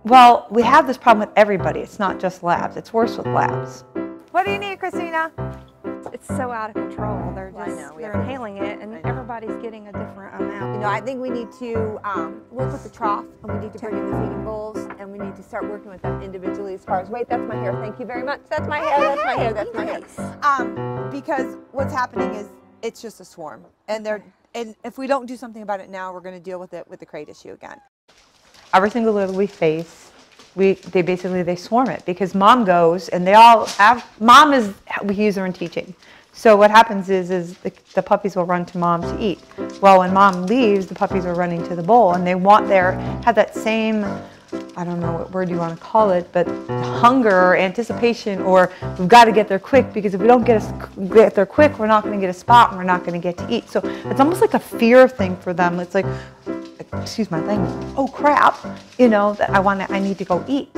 Well, we have this problem with everybody. It's not just labs. It's worse with labs. What do you need, Christina? It's so out of control. They're just, they're inhaling it, and everybody's getting a different amount. You know, I think we need to work with the trough, and we need to bring in the feeding bowls, and we need to start working with them individually as far as, wait, that's my hair, thank you very much. That's my hair, that's my hair, that's my hair. Because what's happening is it's just a swarm, and if we don't do something about it now, we're going to deal with it with the crate issue again. Every single litter we face, they swarm it because mom goes and they all have, we use her in teaching. So what happens is the puppies will run to mom to eat. Well, when mom leaves, the puppies are running to the bowl and they want have that same, I don't know what word you want to call it, but hunger or anticipation, or we've got to get there quick, because if we don't get there quick, we're not going to get a spot and we're not going to get to eat. So it's almost like a fear thing for them. It's like, excuse my language, oh crap, you know, that I need to go eat.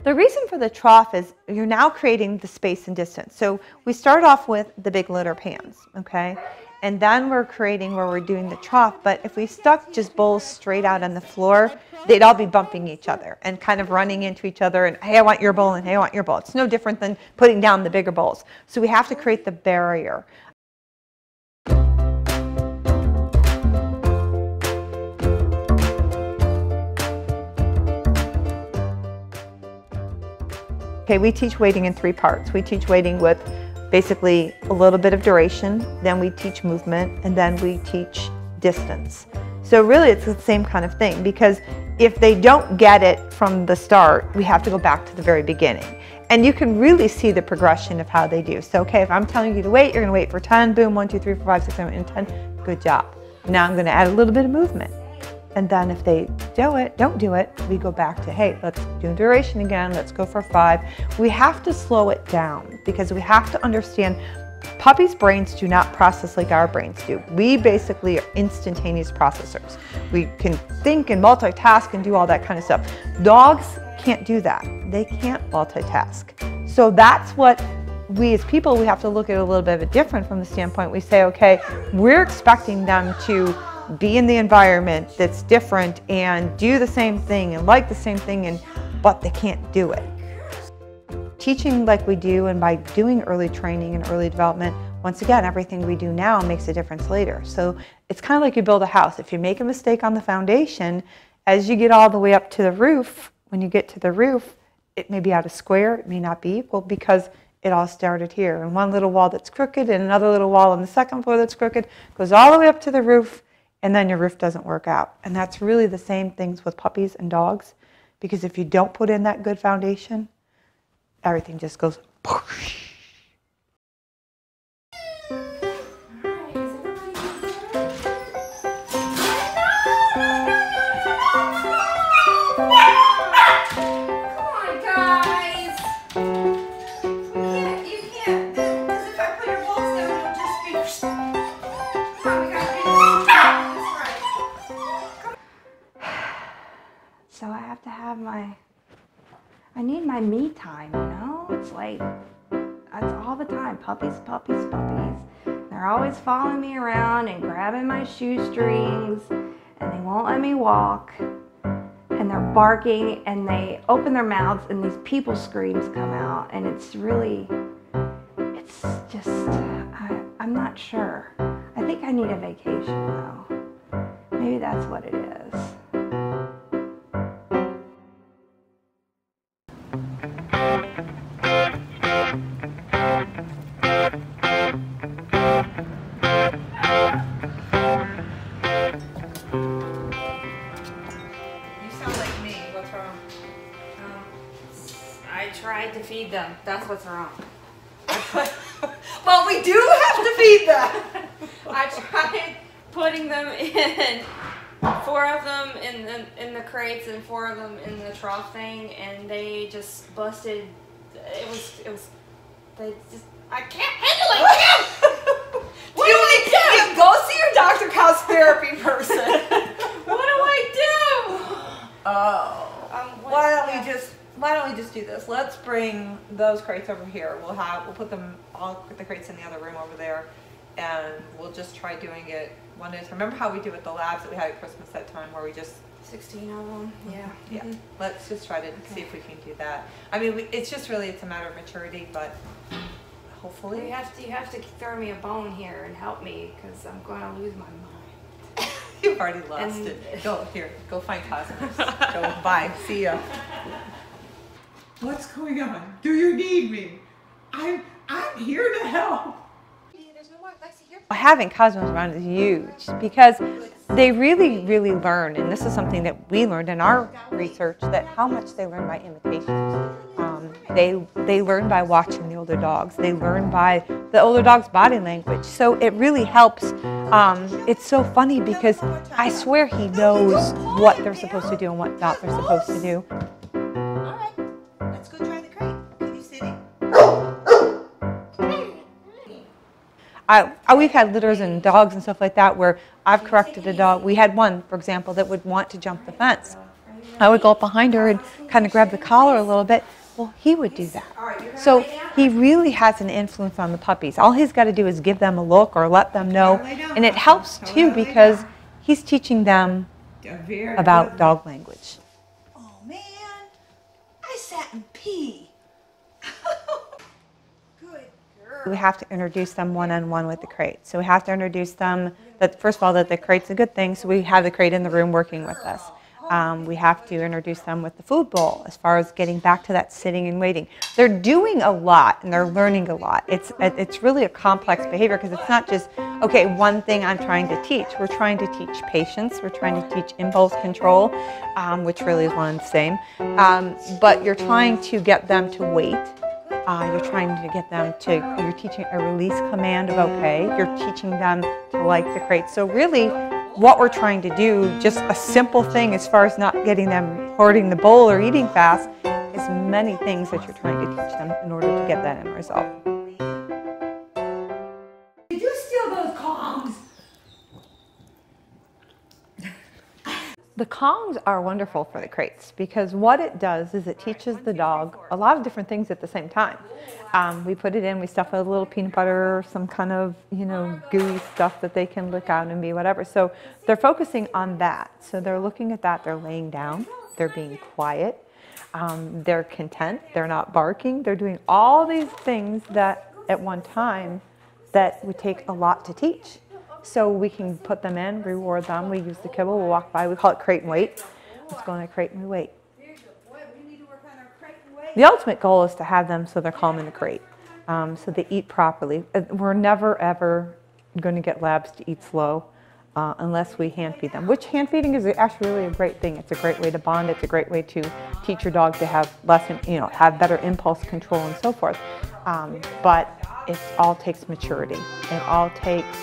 The reason for the trough is you're now creating the space and distance. So we start off with the big litter pans, okay? And then we're creating where we're doing the trough, but if we stuck just bowls straight out on the floor, they'd all be bumping each other and kind of running into each other and, hey, I want your bowl, and hey, I want your bowl. It's no different than putting down the bigger bowls. So we have to create the barrier. Okay, we teach weighting in 3 parts. We teach weighting with basically a little bit of duration, then we teach movement, and then we teach distance. So really it's the same kind of thing, because if they don't get it from the start, we have to go back to the very beginning. And you can really see the progression of how they do. So, okay, if I'm telling you to wait, you're gonna wait for 10, boom, 1, 2, 3, 4, 5, 6, 7, 8, 10, good job. Now I'm gonna add a little bit of movement. And then if they don't do it, we go back to, hey, let's do duration again, let's go for 5. We have to slow it down because we have to understand puppies' brains do not process like our brains do. We basically are instantaneous processors. We can think and multitask and do all that kind of stuff. Dogs can't do that. They can't multitask. So that's what we as people, we have to look at it a little bit of it different from the standpoint. We say, okay, we're expecting them to be in the environment that's different and do the same thing and like the same thing, but they can't do it. Teaching like we do, and by doing early training and early development, once again, everything we do now makes a difference later. So it's kind of like you build a house. If you make a mistake on the foundation, as you get all the way up to the roof, when you get to the roof, it may be out of square, it may not be equal, because it all started here. And one little wall that's crooked and another little wall on the second floor that's crooked goes all the way up to the roof, and then your roof doesn't work out. And that's really the same things with puppies and dogs, because if you don't put in that good foundation, everything just goes whoosh. So I have to have I need my me time, you know? It's like, that's all the time. Puppies, puppies, puppies. They're always following me around and grabbing my shoestrings, and they won't let me walk. And they're barking, and they open their mouths, and these people screams come out, and it's just, I'm not sure. I think I need a vacation, though. Maybe that's what it is. I tried to feed them. That's what's wrong. Well, we do have to feed them. I tried putting them in, 4 of them in the crates and 4 of them in the trough thing, and they just busted they just, I can't handle it. What do I do? You go see your Dr. Cow's therapy person. What do I do? Oh. Why don't we just do this? Let's bring those crates over here. We'll put the crates in the other room over there, and we'll just try doing it one day. Remember how we do with the labs that we had at Christmas that time, where we just 16 of them. Yeah. Yeah. Let's just try to see if we can do that. I mean, it's a matter of maturity, but hopefully. You have to throw me a bone here and help me, because I'm going to lose my mind. You've already lost it. Go find Cosmos. Go, bye. See ya. What's going on? Do you need me? I'm here to help. Having Cosmos around is huge because they really, really learn, and this is something that we learned in our research, that how much they learn by imitation. They learn by watching the older dogs. They learn by the older dog's body language. So it really helps. It's so funny because I swear he knows what they're supposed to do and what not they're supposed to do. We've had litters and dogs and stuff like that where I've corrected a dog. We had one, for example, that would want to jump the fence. I would go up behind her and kind of grab the collar a little bit. Well, he would do that. So he really has an influence on the puppies. All he's got to do is give them a look or let them know. And it helps too because he's teaching them about dog language. Oh man, I sat and peed. We have to introduce them one-on-one with the crate. So we have to introduce them that, first of all, that the crate's a good thing, so we have the crate in the room working with us. We have to introduce them with the food bowl as far as getting back to that sitting and waiting. They're doing a lot and they're learning a lot. It's really a complex behavior because it's not just, okay, one thing I'm trying to teach. We're trying to teach patience. We're trying to teach impulse control, which really is one and the same. But you're trying to get them to wait. You're trying to get them to, you're teaching a release command of okay. You're teaching them to like the crate. So really, what we're trying to do, just a simple thing as far as not getting them hoarding the bowl or eating fast, is many things that you're trying to teach them in order to get that end result. Did you steal those Kongs? The Kongs are wonderful for the crates because what it does is it teaches the dog a lot of different things at the same time. We put it in, we stuff it with a little peanut butter, some kind of, gooey stuff that they can lick out and be whatever. So they're focusing on that. So they're looking at that, they're laying down, they're being quiet, they're content, they're not barking, they're doing all these things that at one time that would take a lot to teach. So we can put them in, reward them, we use the kibble, we'll walk by, we call it crate and wait. Let's go in a crate and we wait. The ultimate goal is to have them so they're calm in the crate, so they eat properly. We're never ever going to get labs to eat slow unless we hand feed them, which hand feeding is actually really a great thing. It's a great way to bond, it's a great way to teach your dog to have less, have better impulse control and so forth. But it all takes maturity. It all takes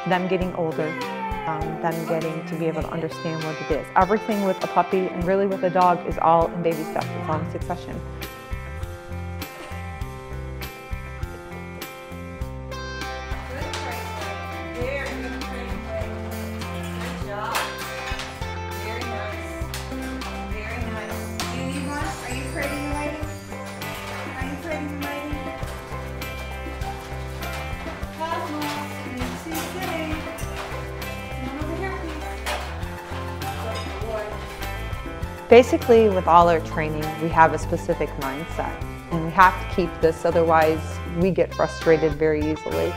them getting older, them getting to be able to understand what it is. Everything with a puppy and really with a dog is all in baby steps. It's all in succession. Basically, with all our training, we have a specific mindset, and we have to keep this, otherwise we get frustrated very easily.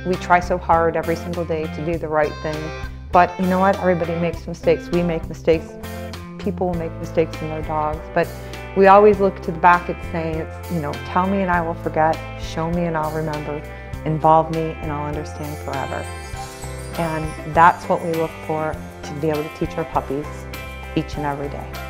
We try so hard every single day to do the right thing, but you know what? Everybody makes mistakes. We make mistakes. People will make mistakes in their dogs, but we always look to the back at saying, tell me and I will forget, show me and I'll remember, involve me and I'll understand forever. And that's what we look for to be able to teach our puppies each and every day.